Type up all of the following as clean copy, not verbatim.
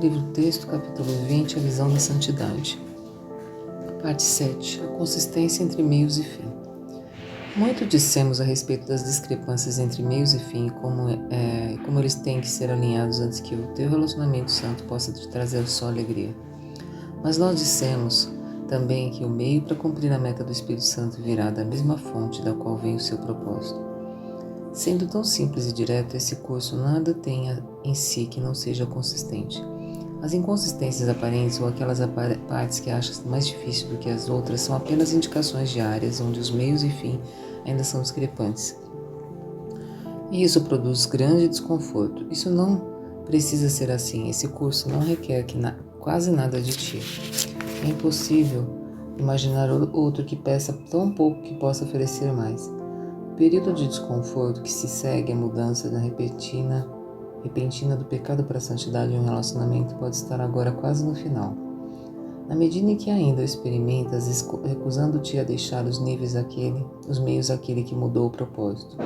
Livro texto, capítulo 20, a visão da santidade. Parte 7, a consistência entre meios e fim. Muito dissemos a respeito das discrepâncias entre meios e fim e como eles têm que ser alinhados antes que o teu relacionamento santo possa te trazer só alegria. Mas nós dissemos também que o meio para cumprir a meta do Espírito Santo virá da mesma fonte da qual vem o seu propósito. Sendo tão simples e direto, esse curso nada tenha em si que não seja consistente. As inconsistências aparentes ou aquelas partes que achas mais difíceis do que as outras são apenas indicações de áreas onde os meios e fim ainda são discrepantes. E isso produz grande desconforto. Isso não precisa ser assim. Esse curso não requer quase nada de ti. É impossível imaginar outro que peça tão pouco que possa oferecer mais. O período de desconforto que se segue à mudança repentina do pecado para a santidade em um relacionamento pode estar agora quase no final. Na medida em que ainda o experimentas, recusando-te a deixar os meios àquele que mudou o propósito.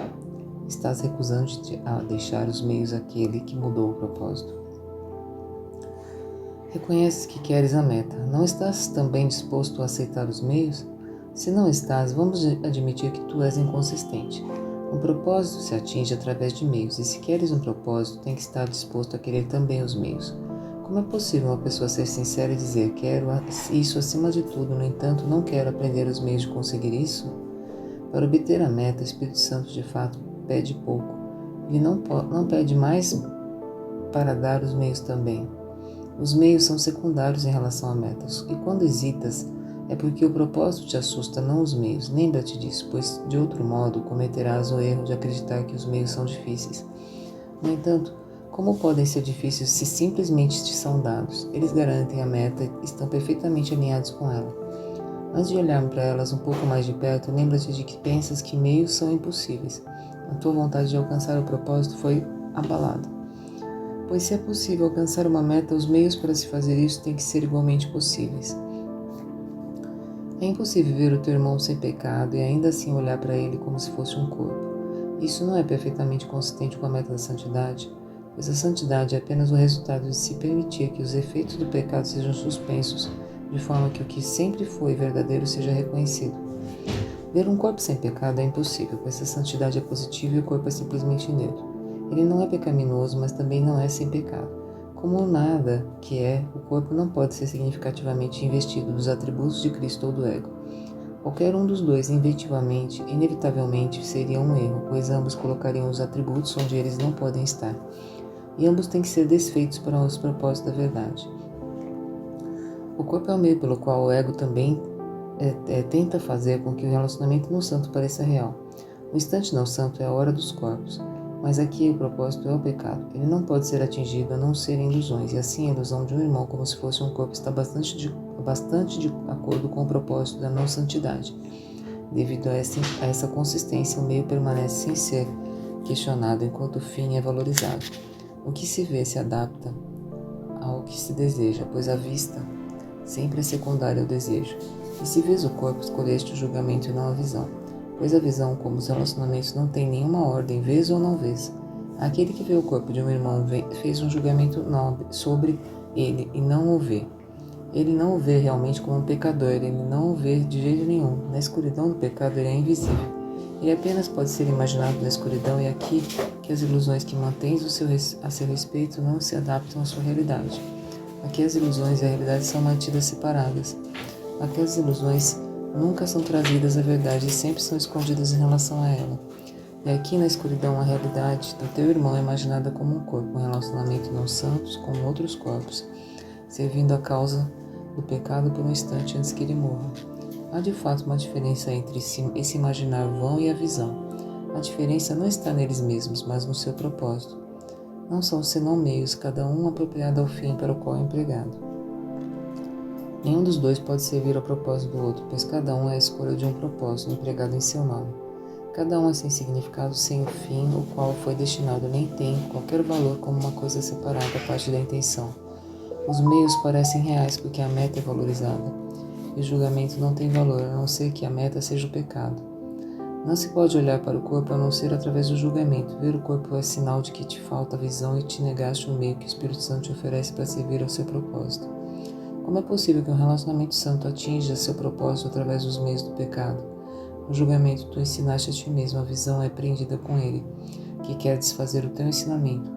Estás recusando-te a deixar os meios àquele que mudou o propósito. Reconheces que queres a meta. Não estás também disposto a aceitar os meios? Se não estás, vamos admitir que tu és inconsistente. Um propósito se atinge através de meios, e se queres um propósito, tem que estar disposto a querer também os meios. Como é possível uma pessoa ser sincera e dizer, quero isso acima de tudo, no entanto, não quero aprender os meios de conseguir isso? Para obter a meta, o Espírito Santo de fato pede pouco. Ele não pede mais para dar os meios também. Os meios são secundários em relação a metas, e quando hesitas, é porque o propósito te assusta, não os meios. Lembra-te disso, pois, de outro modo, cometerás o erro de acreditar que os meios são difíceis. No entanto, como podem ser difíceis se simplesmente te são dados? Eles garantem a meta e estão perfeitamente alinhados com ela. Antes de olhar para elas um pouco mais de perto, lembra-te de que pensas que meios são impossíveis. A tua vontade de alcançar o propósito foi abalada. Pois se é possível alcançar uma meta, os meios para se fazer isso têm que ser igualmente possíveis. É impossível ver o teu irmão sem pecado e ainda assim olhar para ele como se fosse um corpo. Isso não é perfeitamente consistente com a meta da santidade, pois a santidade é apenas o resultado de se permitir que os efeitos do pecado sejam suspensos, de forma que o que sempre foi verdadeiro seja reconhecido. Ver um corpo sem pecado é impossível, pois a santidade é positiva e o corpo é simplesmente neutro. Ele não é pecaminoso, mas também não é sem pecado. Como nada que é, o corpo não pode ser significativamente investido dos atributos de Cristo ou do ego. Qualquer um dos dois, inevitavelmente, seria um erro, pois ambos colocariam os atributos onde eles não podem estar. E ambos têm que ser desfeitos para os propósitos da verdade. O corpo é o meio pelo qual o ego também tenta fazer com que o relacionamento não santo pareça real. O instante não santo é a hora dos corpos. Mas aqui o propósito é o pecado. Ele não pode ser atingido a não ser em ilusões, e assim a ilusão de um irmão como se fosse um corpo está bastante de acordo com o propósito da não santidade. Devido a essa consistência, o meio permanece sem ser questionado, enquanto o fim é valorizado. O que se vê se adapta ao que se deseja, pois a vista sempre é secundária ao desejo. E se vês o corpo, escolheste o julgamento e não a visão. Pois a visão, como os relacionamentos, não tem nenhuma ordem, vês ou não vês. Aquele que vê o corpo de um irmão fez um julgamento nobre sobre ele e não o vê. Ele não o vê realmente como um pecador, ele não o vê de jeito nenhum. Na escuridão do pecado ele é invisível. Ele apenas pode ser imaginado na escuridão e é aqui que as ilusões que mantens a seu respeito não se adaptam à sua realidade. Aqui as ilusões e a realidade são mantidas separadas. Aqui as ilusões nunca são trazidas à verdade e sempre são escondidas em relação a ela. E aqui na escuridão a realidade do teu irmão é imaginada como um corpo, um relacionamento não santos com outros corpos, servindo a causa do pecado por um instante antes que ele morra. Há de fato uma diferença entre esse imaginar vão e a visão. A diferença não está neles mesmos, mas no seu propósito. Não são senão meios, cada um apropriado ao fim para o qual é empregado. Nenhum dos dois pode servir ao propósito do outro, pois cada um é a escolha de um propósito empregado em seu nome. Cada um é sem significado, sem o fim, o qual foi destinado, nem tem qualquer valor como uma coisa separada a parte da intenção. Os meios parecem reais porque a meta é valorizada, e o julgamento não tem valor, a não ser que a meta seja o pecado. Não se pode olhar para o corpo a não ser através do julgamento. Ver o corpo é sinal de que te falta visão e te negaste o meio que o Espírito Santo te oferece para servir ao seu propósito. Como é possível que um relacionamento santo atinja seu propósito através dos meios do pecado? No julgamento, tu ensinaste a ti mesmo, a visão é prendida com ele, que quer desfazer o teu ensinamento.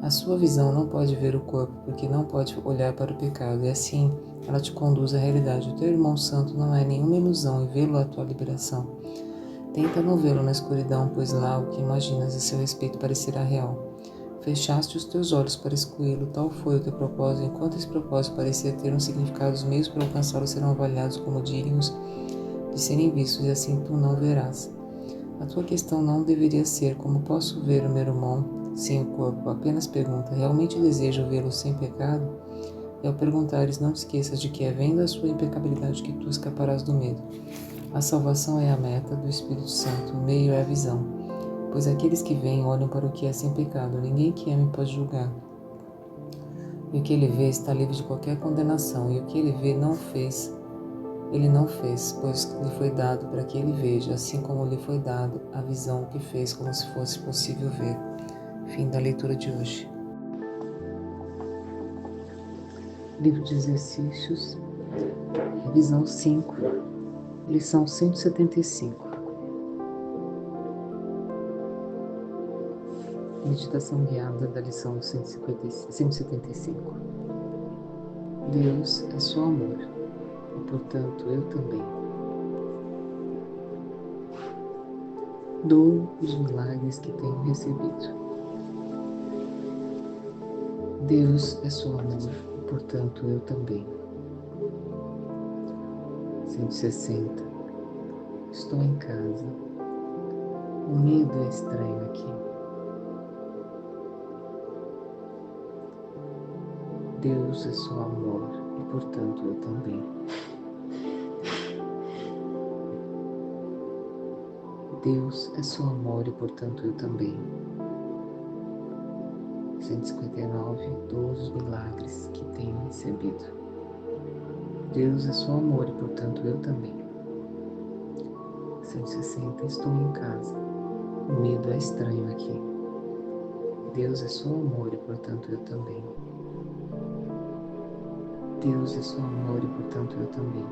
A sua visão não pode ver o corpo, porque não pode olhar para o pecado, e assim ela te conduz à realidade. O teu irmão santo não é nenhuma ilusão, e vê-lo é a tua liberação. Tenta não vê-lo na escuridão, pois lá o que imaginas a seu respeito parecerá real. Fechaste os teus olhos para excluí-lo, tal foi o teu propósito. Enquanto esse propósito parecia ter um significado, os meios para alcançá-lo serão avaliados como dignos de serem vistos, e assim tu não verás. A tua questão não deveria ser: como posso ver o meu irmão sem o corpo? Apenas pergunta: realmente desejo vê-lo sem pecado? E ao perguntares, não te esqueças de que é vendo a sua impecabilidade que tu escaparás do medo. A salvação é a meta do Espírito Santo, o meio é a visão. Pois aqueles que veem olham para o que é sem pecado. Ninguém que ame pode julgar. E o que ele vê está livre de qualquer condenação. E o que ele vê não fez, ele não fez, pois lhe foi dado para que ele veja, assim como lhe foi dado a visão que fez, como se fosse possível ver. Fim da leitura de hoje. Livro de exercícios, revisão 5, lição 175. Meditação guiada da lição 175. Deus é só amor, e portanto eu também. Dou os milagres que tenho recebido. Deus é só amor, e portanto eu também. 160. Estou em casa. O medo é estranho aqui. Deus é só amor, e portanto eu também. Deus é só amor, e portanto eu também. 159. Dou os milagres que tenho recebido. Deus é só amor, e portanto eu também. 160. Estou em casa. O medo é estranho aqui. Deus é só amor, e portanto eu também. Deus é só amor, e portanto eu também.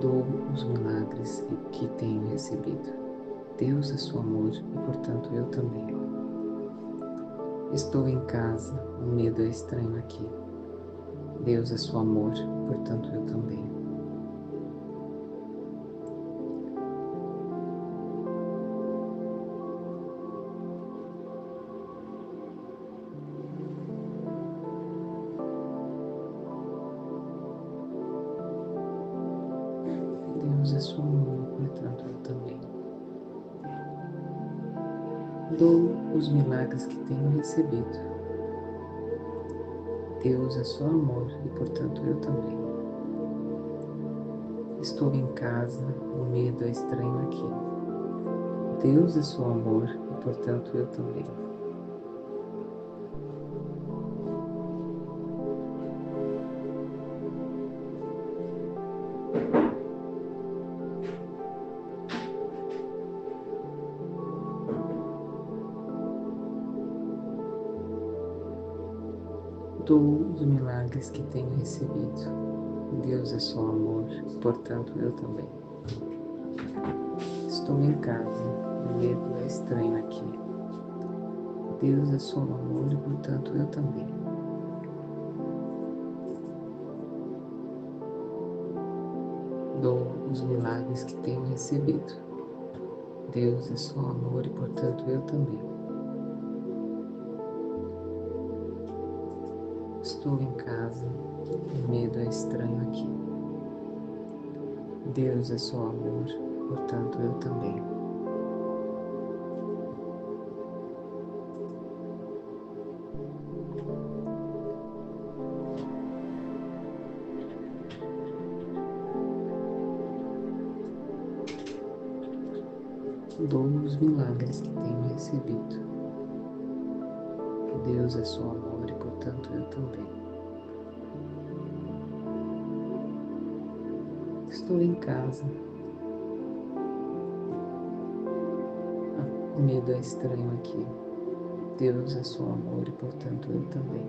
Dou os milagres que tenho recebido. Deus é só amor, e portanto eu também. Estou em casa, o medo é estranho aqui. Deus é só amor, e portanto eu também. Deus é só amor, portanto eu também. Dou os milagres que tenho recebido. Deus é só amor, e portanto eu também. Estou em casa, o medo é estranho aqui. Deus é só amor, e portanto eu também. Dou os milagres que tenho recebido. Deus é só amor, portanto eu também. Estou em casa, o medo é estranho aqui. Deus é só amor, e portanto eu também. Dou os milagres que tenho recebido. Deus é só amor, e portanto eu também. Estou em casa, o medo é estranho aqui. Deus é só amor, portanto eu também. Dou os milagres que tenho recebido. Deus é só amor, e portanto eu também. Estou em casa, O medo é estranho aqui. Deus é só amor e, portanto, eu também.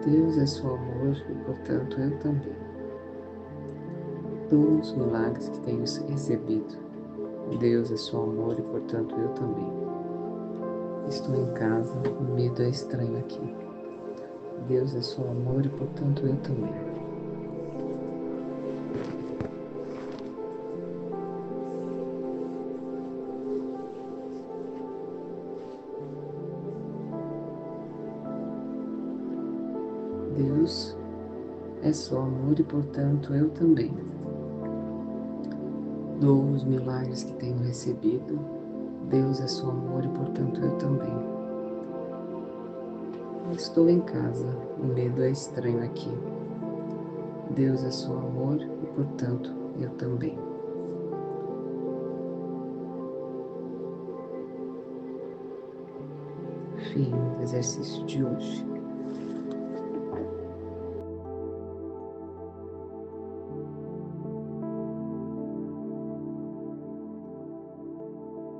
Deus é só amor e, portanto, eu também. Dou os milagres que tenho recebido. Deus é só amor e, portanto, eu também. Estou em casa, o medo é estranho aqui. Deus é só amor e, portanto, eu também. Deus é só amor e, portanto, eu também. Dou os milagres que tenho recebido. Deus é só amor e, portanto, eu também. Estou em casa, o medo é estranho aqui. Deus é só amor e, portanto, eu também. Fim do exercício de hoje.